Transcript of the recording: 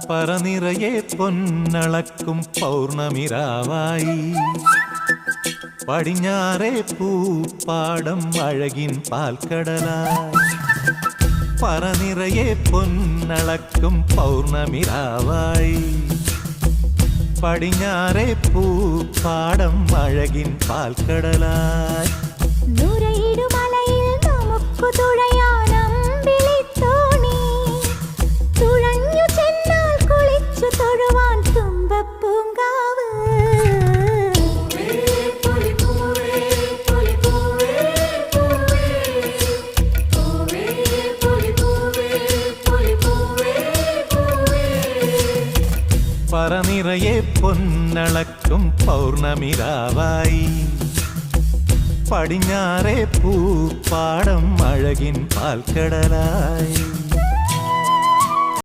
പറനിറയെ പൊന്നളക്കും പൗർണമിരാവായി പടിഞ്ഞാറേ പൂപ്പാടം അഴകിൻ പാൽക്കടലായി പറനിറയെ പൊന്നളക്കും പൗർണമിരാവായി പടിഞ്ഞാറേ പൂപ്പാടം അഴകിൻ പാൽക്കടലായി പറനിറയെ പൊന്നളക്കും പൗർണമിരാവായി പടിഞ്ഞാറേ പൂപ്പാടം അഴകിൻ പാൽക്കടലായി